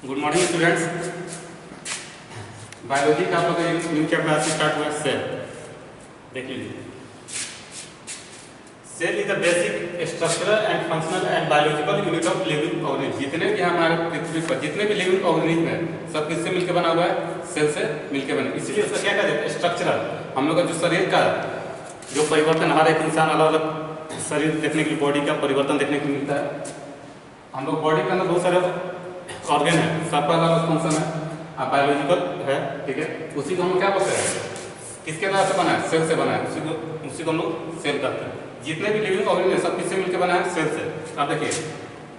Good morning students. Biology का आप लोग का न्यू चैप्टर से स्टार्ट हुआ सेल। देख लीजिए, cell is the basic structural and functional and biological unit of living organism. जितने भी हमारे पृथ्वी पर जितने भी लिविंग ऑर्गेनिज्म है सब किससे मिलकर बना हुआ है? सेल से मिलकर बना। इसलिए उसका क्या कहते हैं? स्ट्रक्चरल। हम लोग का जो शरीर का जो परिवर्तन, हर एक इंसान अलग अलग शरीर देखने के लिए बॉडी का परिवर्तन देखने को मिलता है। हम लोग बॉडी के अंदर बहुत सारे ऑर्गन है, सबका अलग अलग फंक्शन है, बायोलॉजिकल है, ठीक है। उसी को हम क्या बोलते हैं? किसके द्वारा से बना है? सेल से बना है। उसी को हम लोग सेल कहते हैं। जितने भी लिविंग ऑर्गेनिज्म है सब किससे मिलकर बना है? सेल से। अब देखिए,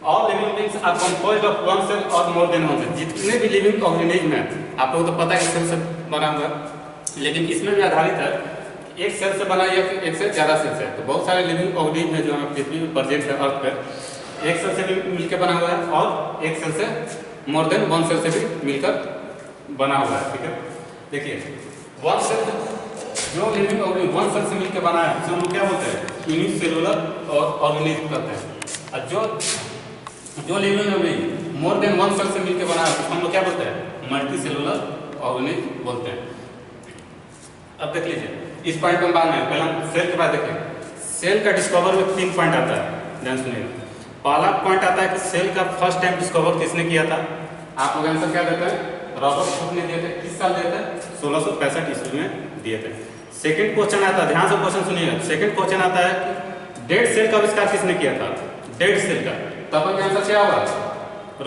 all living beings are composed of one cell और मोर देन वन सेल। जितने भी लिविंग ऑर्गेनिज्म है आप लोगों को तो पता है कि सेल से बना हुआ है, लेकिन इसमें भी आधारित है एक सेल से बना या फिर एक से ज़्यादा सेल से। तो बहुत सारे लिविंग ऑर्गेनिज्म है जो हमारे पृथ्वी पर प्रेजेंट है अर्थ पर, एक सेल से भी मिलकर बना हुआ है और एक सेल से मोर देन वन सेल से भी मिलकर बना हुआ है, ठीक है। देखिए, वन सेल जो लिविंग ऑर्गेनिज्म वन सेल से मिलकर बना है उसे हम लोग क्या बोलते हैं? यूनिसेलुलर और ऑर्गेनिज्म कहते हैं। और जो living organism more than one cell से मिलकर बना है उसको हम लोग क्या बोलते हैं? मल्टी सेलुलर ऑर्गेनिज्म बोलते हैं। अब देख लीजिए, इस पॉइंट में बाद में पहले हम सेल के बाद देखें। सेल का डिस्कवर में 3 पॉइंट आता है, ध्यान सुनिएगा। पहला पॉइंट आता है कि सेल का फर्स्ट टाइम डिस्कवर किसने किया था? आप लोग आंसर क्या देते हैं? रॉबर्ट हुक ने दिए थे। किस साल दिए थे? 1665 ईस्वी में दिए थे। सेकंड क्वेश्चन आता है, ध्यान से क्वेश्चन सुनिएगा। सेकंड क्वेश्चन आता है कि डेड सेल का आविष्कार किसने किया था? डेड सेल का। तब का आंसर क्या होगा?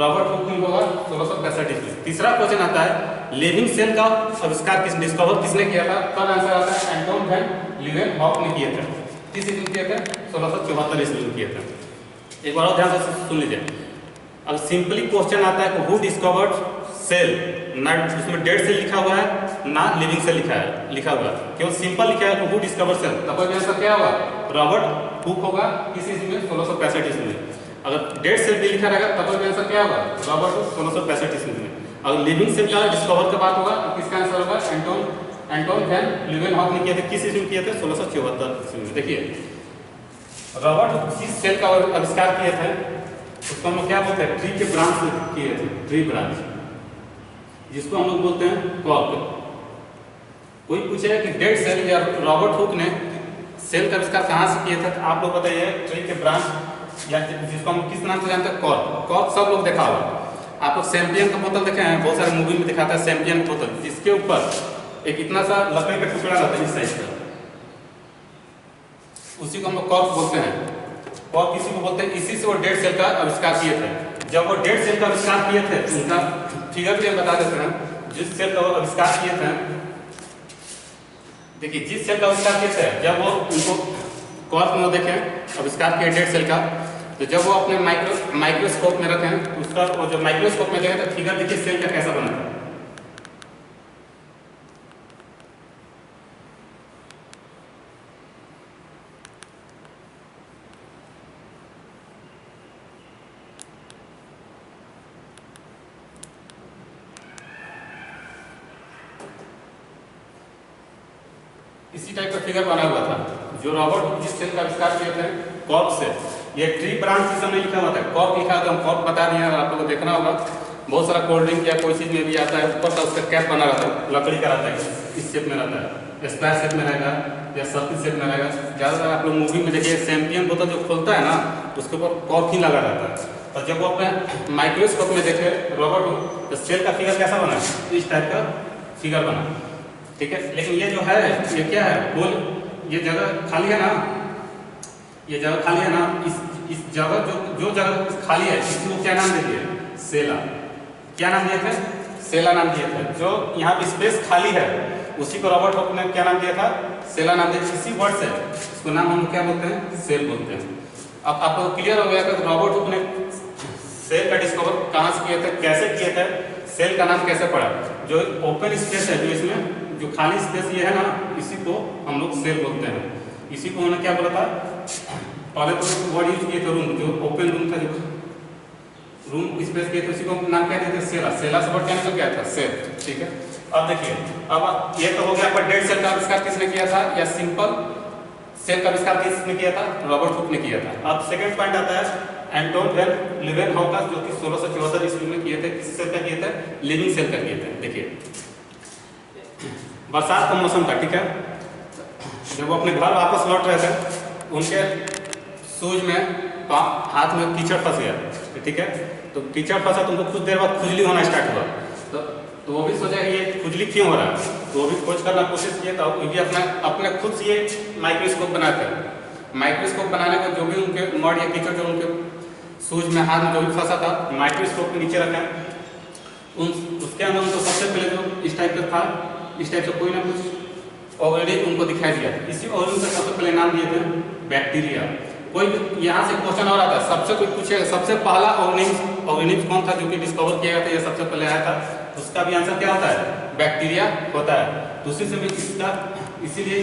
रॉबर्ट हुक ने होगा 1665 ईस्वी। तीसरा क्वेश्चन आता है लिविंग सेल का आविष्कार डिस्कवर किसने किया था? तब आंसर आता है एंटोन वैन लीeuwenhoek ने किए थे। किस ईस्वी में किए थे? 1674 ईस्वी में किए थे। एक बार और ध्यान से सुन लीजिए। अब सिंपली क्वेश्चन आता है कि हु डिस्कवर्ड सेल, ना उसमें डेड सेल लिखा हुआ है ना लिविंग सेल लिखा हुआ है, केवल सिंपल लिखा है कि हु डिस्कवर्ड सेल। तब आंसर क्या होगा? रॉबर्ट हुक होगा। किस ईस्वी में? 1665 ईस्वी में। अगर डेड सेल भी लिखा रहेगा तब आंसर क्या होगा? रॉबर्ट हुक 1665 ईस्वी में। अगर लिविंग सेल का डिस्कवर की बात होगा तो किसका आंसर होगा? एंटोन वैन लीeuwenhoek ने किए थे। किस ईस्वी में किए थे? 1674 ईस्वी में। देखिए, रॉबर्ट जिस सेल का आविष्कार किए थे उसको हम लोग क्या बोलते हैं? ट्री के ब्रांच से किए थे, ट्री ब्रांच, जिसको हम लोग बोलते हैं कॉर्क। कोई पूछेगा कि डेड सेल या रॉबर्ट हुक ने सेल का आविष्कार कहाँ से किए थे, तो आप लोग बताइए ट्री के ब्रांच, या जिसको हम किस नाम से जानते हैं? कॉर्क। कॉर्क सब लोग देखा होगा। आप लोग सैम्पियन का बोतल देखे हैं, बहुत सारे मूवी में दिखाता है सैम्पियन का बोतल, जिसके ऊपर एक इतना सा लकड़ी का टुकड़ा रहता है इस साइज का, उसी को हम लोग कॉर्क बोलते हैं। कॉर्क इसी को बोलते हैं। इसी से वो डेड सेल का आविष्कार किए थे। जब वो डेड सेल का आविष्कार किए थे उनका फिगर भी हम बता देते हैं। जिस सेल का वो आविष्कार किए थे, देखिए जिस सेल का आविष्कार किए थे, जब वो उनको कॉर्क में देखें आविष्कार किए डेड सेल का, तो जब वो अपने माइक्रोस्कोप में रखें उसका वो जो माइक्रोस्कोप में देखें तो फिगर देखिए सेल का कैसा बना है। इसी टाइप का फिगर बना हुआ था जो रॉबर्ट जिस सेल का आविष्कार किए थे कॉर्क से। ये ट्री ब्रांच जिस समय लिखा हुआ था, कॉर्क लिखा था, हम कॉर्क बता दिए हैं। आप लोगों को देखना होगा, बहुत सारा कोल्ड ड्रिंक या कोई चीज़ में भी आता है, ऊपर का उसका कैप बना रहता है, लकड़ी का रहता है, इस शेप में रहता है, स्क्वायर शेप में रहेगा या सर्किल शेप में रहेगा। ज़्यादातर आप लोग मूवी में देखिए सैम्पियन बोतल जो खोलता है ना, उसके ऊपर कॉर्क ही लगा रहता है। और जब वो अपने माइक्रोस्कोप में देखे रॉबर्ट हुक, तो सेल का फिगर कैसा बना? इस टाइप का फिगर बना, ठीक है। लेकिन ये जो है ये क्या है? बोल, ये जगह खाली है ना, ये जगह खाली है ना, इस जगह जो जगह खाली है इसको क्या नाम दे दिए? सेला। क्या नाम दिए थे? सेला नाम दिए थे। जो यहाँ पे स्पेस खाली है उसी को रॉबर्ट हुक ने क्या नाम दिया था? सेला नाम दिया। इसी वर्ड से इसको नाम हम क्या बोलते हैं? सेल बोलते हैं। अब आपको क्लियर हो गया कि रॉबर्ट हुक ने सेल का डिस्कवर कहाँ से किए थे, कैसे किए थे, सेल का नाम कैसे पड़ा। जो ओपन स्पेस है, जो इसमें जो खाली स्पेस ये है ना, इसी को हम लोग सेल बोलते हैं। इसी को उन्होंने क्या बोला था? पहले तो वर्ड यूज किए थे रूम, जो ओपन रूम था, जो रूम स्पेस किए थे उसी को नाम क्या देते? सेला। सेला से वर्ड क्या निकल गया था? सेल, ठीक है। अब देखिए, अब ये तो हो गया आपका डेड सेल का आविष्कार किसने किया था, या सिंपल सेल का आविष्कार किसने किया था? रॉबर्ट हुक ने किया था। अब सेकंड पॉइंट आता है एंटोन वेन लीवेनहॉकर जो कि 1674 ईस्वी में किए थे। किस सेल का किए थे? लिविंग सेल का किए थे। देखिए बरसात का मौसम था, ठीक है, जब वो अपने घर वापस लौट रहे थे उनके शूज में हाथ में कीचड़ फंस गया, ठीक है, तो कीचड़ फंसा तो उनको कुछ देर बाद खुजली होना स्टार्ट हुआ। तो वो भी सोचा कि ये खुजली क्यों हो रहा है, तो वो भी खोज करना कोशिश किया था। वो भी अपने खुद से ये माइक्रोस्कोप बनाते हैं। माइक्रोस्कोप बनाने को जो भी उनके मड या कीचड़ जो उनके शूज में हाथ में जो भी फंसा था माइक्रोस्कोप के नीचे रखें। उसके अंदर उनको सबसे पहले जो इस टाइप का था, इस टाइप से कोई ना कुछ ऑर्गेनिक उनको दिखाई दिया। इसी ऑर्गेनिक का सबसे पहले नाम दिए थे बैक्टीरिया। कोई यहाँ से क्वेश्चन हो रहा था, सबसे कोई पूछेगा सबसे पहला ऑर्गेनिक कौन था जो कि डिस्कवर किया गया था, ये सबसे पहले आया था, उसका भी आंसर क्या होता है? बैक्टीरिया होता है। दूसरी से भी इसका इसीलिए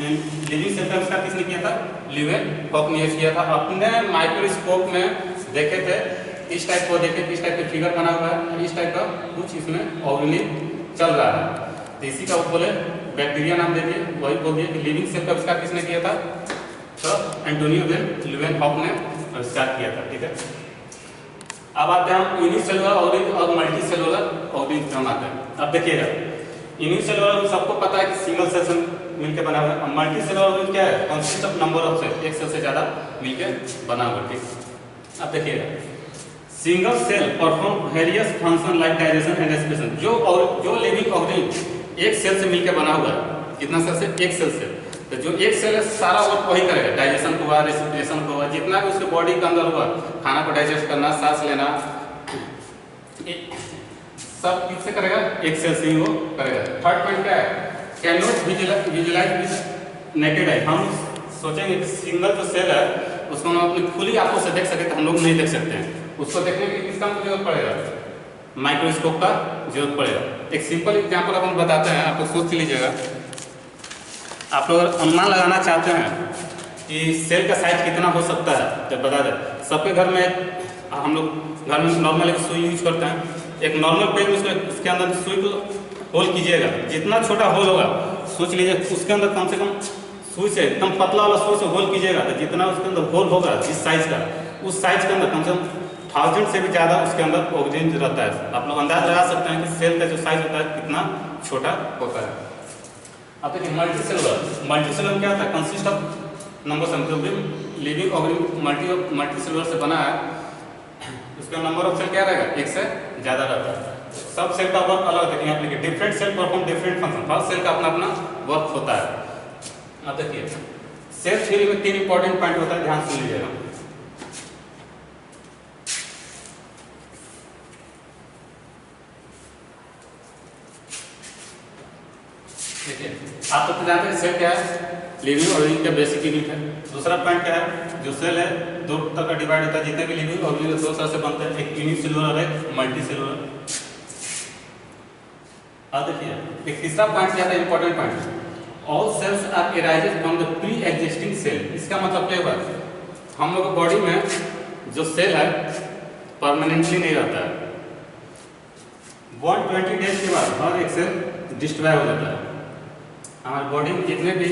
लिविंग सेल का आविष्कार किसने किया था? लीवेनहॉकर ने किया था। अपने माइक्रोस्कोप में देखे थे, इस टाइप को देखे थे, इस टाइप का फिगर बना हुआ है, इस टाइप का कुछ इसमें ऑर्गेनिक चल रहा है, तो इसी का वो बोले बैक्टीरिया नाम दे दिए। वही बोल दिए कि लिविंग सेल का आविष्कार किसने किया था? तो एंटोनियो वेन लीवेनहॉकर ने आविष्कार किया था, ठीक है। अब आते हैं हम यूनिसेलुलर ऑर्गेनिज्म और मल्टी सेलुलर ऑर्गेनिज्म आते हैं। अब देखिएगा यूनिसेलुलर सबको पता है कि सिंगल सेल से मिलकर बना हुआ है। और मल्टी सेलुलर ऑर्गेनिज्म क्या है? Consist of number of cell, एक सेल से ज्यादा मिलकर बना हुआ, ठीक। अब देखिएगा single cell perform various function like digestion and respiration. जो लिविंग ऑर्गेनिज्म एक सेल से मिलकर बना हुआ है, कितना सेल से? एक सेल से। तो जो एक सेल है सारा वर्क वही करेगा, डाइजेशन को हुआ, रेस्पिरेशन को हुआ, जितना भी उसके बॉडी के अंदर हुआ, खाना को डाइजेस्ट करना, सांस लेना, सब किससे करेगा? एक सेल से ही वो करेगा। थर्ड पॉइंट क्या है? Can not visualise with naked eye. हम सोचेंगे कि सिंगल जो सेल है उसको हम अपनी खुली आंखों से देख सके, तो हम लोग नहीं देख सकते हैं। उसको देखने के लिए किसका जरूरत पड़ेगा? माइक्रोस्कोप का जरूरत पड़ेगा। एक सिंपल एग्जाम्पल अपन बताते हैं, आप लोग सोच लीजिएगा। आप लोग अनुमान लगाना चाहते हैं कि सेल का साइज कितना हो सकता है, तो बता दें। सबके घर में हम लोग घर में नॉर्मल एक सुई यूज करते हैं, एक नॉर्मल पेन में उसके अंदर सुई को होल कीजिएगा, जितना छोटा होल होगा सोच लीजिए उसके अंदर कम से कम सुई से एकदम पतला वाला सुई से होल कीजिएगा, तो जितना उसके अंदर होल होगा जिस साइज का, उस साइज के अंदर कम से कम 1000 से भी ज़्यादा उसके अंदर ऑक्सीजन रहता है। आप लोग अंदाज लगा सकते हैं कि सेल का जो साइज होता है कितना छोटा होता है। अब देखिए मल्टी सेलुलर क्या होता है? कंसिस्ट ऑफ नंबर ऑफ जो भी लिविंग ऑर्गेनिज्म मल्टी सेलुलर से बना है, उसका नंबर ऑफ सेल क्या रहेगा? एक से ज़्यादा रहता है। सब सेल का वर्क अलग है। यहाँ पे different cell perform different function, हर सेल का अपना अपना वर्क होता है। अब देखिए सेल थ्योरी में 3 इंपॉर्टेंट पॉइंट होता है, ध्यान सुन लीजिएगा। देखिए आप तो जानते हैं सेल क्या है? लिविंग ऑर्गेनिज्म का बेसिक यूनिट है। दूसरा पॉइंट क्या है? जो सेल है दो तरह का डिवाइड होता है, जितने भी लिविंग ऑर्गेनिज्म दो तरह से बनते हैं, एक यूनिसेलुलर और एक मल्टी सेलुलर। अब देखिए एक तीसरा पॉइंट क्या था? Important point, all cells are arises from the pre existing cell. इसका मतलब क्या हुआ? हम लोग बॉडी में जो सेल है परमानेंटली नहीं रहता है, 120 डेज के बाद हर एक सेल डिस्ट्रॉय हो जाता है। हमारी बॉडी में जितने भी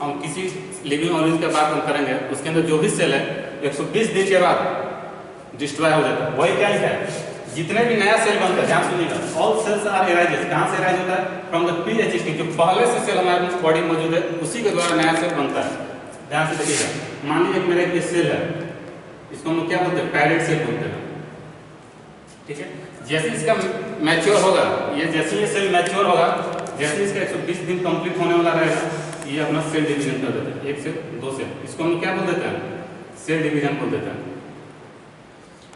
हम किसी लिविंग ऑर्गेनिज्म की बात हम करेंगे, उसके अंदर जो भी सेल है 120 दिन के बाद डिस्ट्रॉय हो जाता है। वही क्या है? जितने भी नया सेल बनता है, ध्यान सुनिएगा, ऑल सेल्स आर एराइजेज। कहाँ से एराइज होता है? फ्रॉम द प्री एग्जिस्टिंग, जो पहले से सेल हमारे बॉडी में मौजूद है उसी के द्वारा नया सेल बनता है। ध्यान से देखिएगा, मान लीजिए मेरा ये सेल है, इसको हम लोग क्या बोलते हैं? पैरेंट सेल बोलते हैं, ठीक है। जैसे इसका मैच्योर होगा, ये जैसे ये सेल मैच्योर होगा, जैसे इसका 120 दिन कंप्लीट होने वाला रहेगा, ये अपना सेल डिवीजन कर देते हैं, 1 से 2 सेल। इसको हम क्या बोल देते हैं? सेल डिवीजन बोल देते हैं।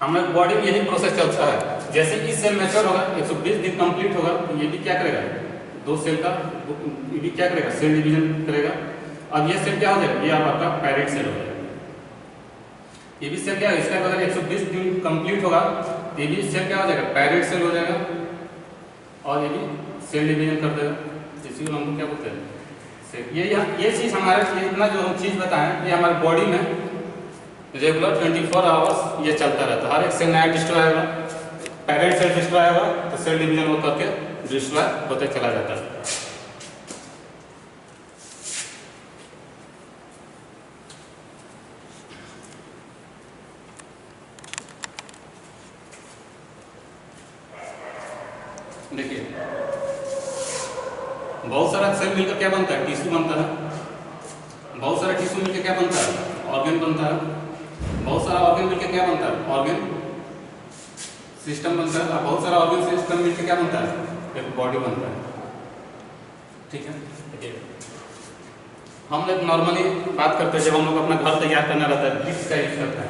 हमारे बॉडी में यही प्रोसेस चलता है। जैसे इस सेल मैच्योर होगा, 120 दिन कंप्लीट होगा, तो ये भी क्या करेगा? 2 सेल का ये भी क्या करेगा? सेल डिवीजन करेगा। अब ये सेल क्या हो जाएगा? ये आपका पैरेंट सेल हो जाएगा। ये भी सेल क्या है? इसका अगर 120 दिन कंप्लीट होगा, ये भी सेल क्या हो जाएगा? पैरेंट सेल हो जाएगा, और ये भी सेल डिवीजन कर देगा। इसी को हम क्या बोलते हैं? सेल। ये चीज़ हमारे इतना जो हम चीज़ बताएं, ये हमारे बॉडी में रेगुलर 24 आवर्स ये चलता रहता है। हर एक सेल नया डिस्ट्रॉय होगा, पैरेंट सेल डिस्ट्रॉय होगा तो सेल डिवीजन वो करके डिस्ट्रॉय होते चला जाता है। देखिए बहुत सारा सेल मिलकर क्या बनता है, टिश्यू बनता है। बहुत सारा टिश्यू मिलकर क्या बनता है, ऑर्गन बनता है। बहुत सारा ऑर्गन मिलकर क्या बनता है, ऑर्गन सिस्टम बनता है। और बहुत सारा ऑर्गन सिस्टम मिलकर क्या बनता है, एक बॉडी बनता है। ठीक है, देखिए हम लोग नॉर्मली बात करते हैं जब हम लोग अपना घर तैयार करना रहता है, ब्रिक्स का यूज करता है।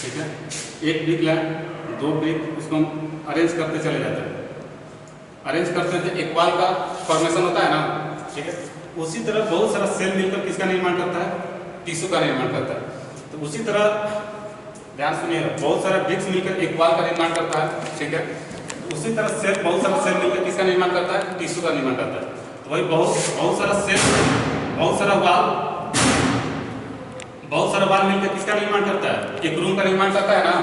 ठीक है, एक ब्रिक ला, दो ब्रिक, उसको हम अरेंज करते चले जाते हैं। अरेंज करते हैं एक वॉल का फॉर्मेशन होता है ना। ठीक है, उसी तरह बहुत सारा सेल मिलकर किसका निर्माण करता है, टिश्यू का निर्माण करता है। तो उसी तरह ध्यान सुनिएगा, बहुत सारा ब्रिक्स मिलकर एक वॉल का निर्माण करता है। ठीक है, उसी तरह सेल, बहुत सारा सेल मिलकर किसका निर्माण करता है, टिश्यू का निर्माण करता है। तो वही बहुत सारा सेल, बहुत सारा वाल मिलकर किसका निर्माण करता है, एक रूम का निर्माण करता है ना।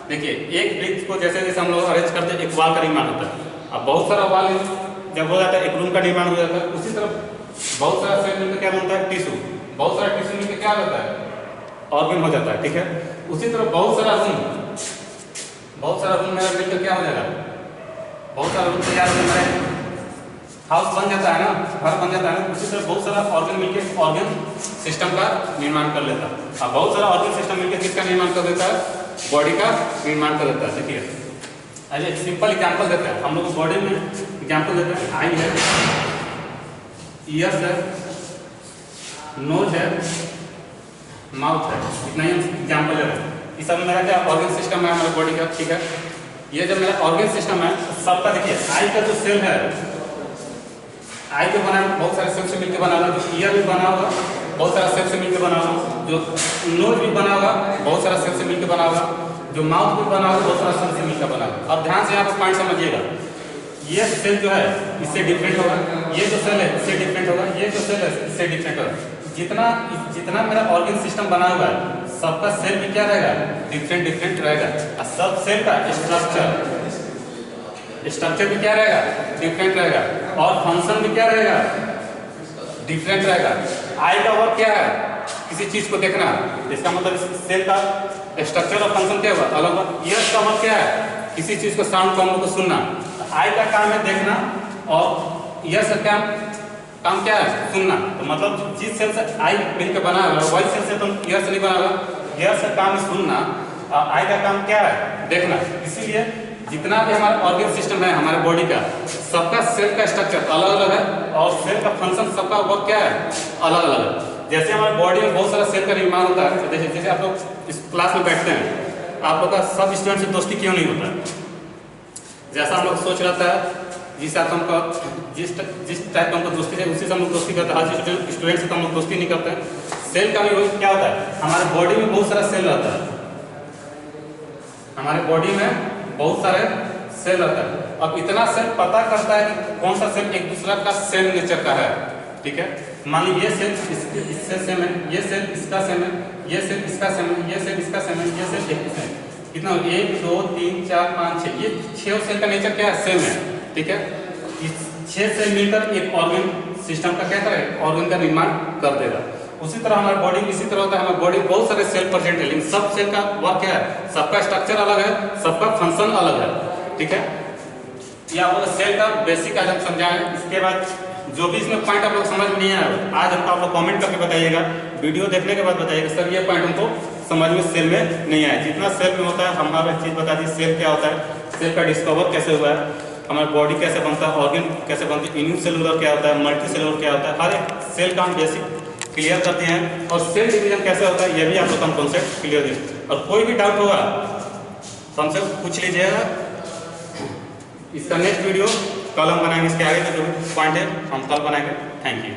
देखिए एक ब्रिक्स को जैसे जैसे हम लोग अरेंज करते हैं एक वॉल का निर्माण होता है। अब बहुत सारा वाल जब हो जाता है एक रूम का निर्माण हो जाता है। उसी तरह बहुत सारा सेल मिलकर क्या बनता है, टिश्यू। बहुत सारा टिश्यू मिलकर क्या होता है, ऑर्गन हो जाता है। ठीक है, उसी तरह बहुत सारा रूम मेरा मिलकर क्या हो जाएगा, बहुत सारा रूम तैयार हो जाता है, हाउस बन जाता है ना, घर बन जाता है ना। उसी तरह बहुत सारा ऑर्गन मिलकर ऑर्गन सिस्टम का निर्माण कर लेता है। अब बहुत सारा ऑर्गन सिस्टम मिलकर किसका निर्माण कर देता है, बॉडी का निर्माण कर देता है। देखिए एक सिंपल एग्जांपल देते हैं हम लोग, बॉडी में एग्जांपल देते हैं। आई है, ईयर्स है, नोज है, माउथ है, इतना ही हम एग्जांपल ले रहे हैं। ये सब मेरा क्या ऑर्गन सिस्टम है हमारे बॉडी का। ठीक है, ये जब मेरा ऑर्गन सिस्टम है सबका, देखिए आई का जो सेल है, आई को बना बहुत सारे सेल से मिलकर बना हुआ, जो ईयर भी बना होगा बहुत सारा सेल से मिलकर बना हुआ, जो नोज भी बना होगा बहुत सारा सेल से मिलकर बना होगा, जो माउथ भी बना होगा बहुत सारा सेल से मिलकर बना होगा। अब ध्यान से यहाँ पर पॉइंट समझिएगा, ये सेल जो है इससे डिफरेंट होगा, ये जो सेल है इससे डिफरेंट होगा, ये जो सेल है इससे डिफरेंट होगा। जितना मेरा ऑर्गन सिस्टम बना हुआ है सबका सेल भी क्या रहेगा, डिफरेंट रहेगा। और सब सेल का स्ट्रक्चर भी क्या रहेगा, डिफरेंट रहेगा। और फंक्शन भी क्या रहेगा, डिफरेंट रहेगा। आई का वर्क क्या है, किसी चीज को देखना, इसका मतलब सेल का स्ट्रक्चर और फंक्शन क्या हुआ, अलग हुआ। ईयर्स का वर्क क्या है, किसी चीज को साउंड को हम लोग को सुनना। आई का काम है देखना, और ईयर्स का काम क्या है, सुनना। तो मतलब जिस सेल से आई मिलकर बना हुआ है वही सेल से तुम ईयर्स से नहीं बना हुआ। ईयर्स का काम है सुनना, और आई का काम क्या है, देखना। इसीलिए जितना भी हमारा ऑर्गन सिस्टम है हमारे बॉडी का, सबका सेल का स्ट्रक्चर अलग अलग है, और सेल का फंक्शन सबका वर्क क्या है, अलग अलग है। जैसे हमारे बॉडी में बहुत सारा सेल का निर्माण होता है, जैसे आप लोग इस क्लास में बैठते हैं, आप लोग का सब स्टूडेंट से दोस्ती क्यों नहीं होता, जैसा हम लोग सोच रहता है, जिस टाइप का हमको दोस्ती है उसी से हम लोग दोस्ती करते हैं। हर स्टूडेंट से तो हम लोग दोस्ती नहीं करते हैं। सेल का भी क्या होता है, हमारे बॉडी में बहुत सारा सेल रहता है, हमारे बॉडी में बहुत सारे सेल रहता है। अब इतना सेल पता करता है कि कौन सा सेल एक दूसरा का सेल नेचर का है। ठीक है, मान लीजिए ये सेल इससे सेम है, ये सेल इसका सेम है, ये सेल इसका सेम है, ये सेल इसका सेम है, ये सेल इसका सेम है। कितना 1 2 3 4 5 6, ये 6 सेल का नेचर क्या है, सेम है। ठीक है, इस 6 सेल मिलकर एक ऑर्गन सिस्टम का क्या करेगा, ऑर्गन का निर्माण कर देगा। उसी तरह हमारे बॉडी इसी तरह होता है, हमारे बॉडी बहुत सारे सेल प्रेजेंट है, लेकिन सब सेल का वर्क क्या है, सबका स्ट्रक्चर अलग है, सबका फंक्शन अलग है। ठीक है, ये आप लोग सेल का बेसिक आज हम समझाएं। इसके बाद जो भी इसमें पॉइंट आप लोग समझ में नहीं आया आज हमको आप लोग कमेंट करके बताइएगा, वीडियो देखने के बाद बताइएगा सर ये पॉइंट हमको समझ में सेल में नहीं आया। जितना सेल में होता है हमारा चीज़ बता दी, सेल क्या होता है, सेल का डिस्कवर कैसे हुआ है, हमारा बॉडी कैसे बनता है, ऑर्गन कैसे बनती है, इम्यून सेलुलर क्या होता है, मल्टी सेलुलर क्या होता है, हर एक सेल का हम बेसिक क्लियर करते हैं। और सेल डिवीजन कैसे होता है ये भी आप लोग का कॉन्सेप्ट क्लियर दे। और कोई भी डाउट होगा हमसे पूछ लीजिएगा। इसका नेक्स्ट वीडियो कल हम बनाएंगे, इसके आगे का जो पॉइंट है हम कल बनाएंगे। Thank you.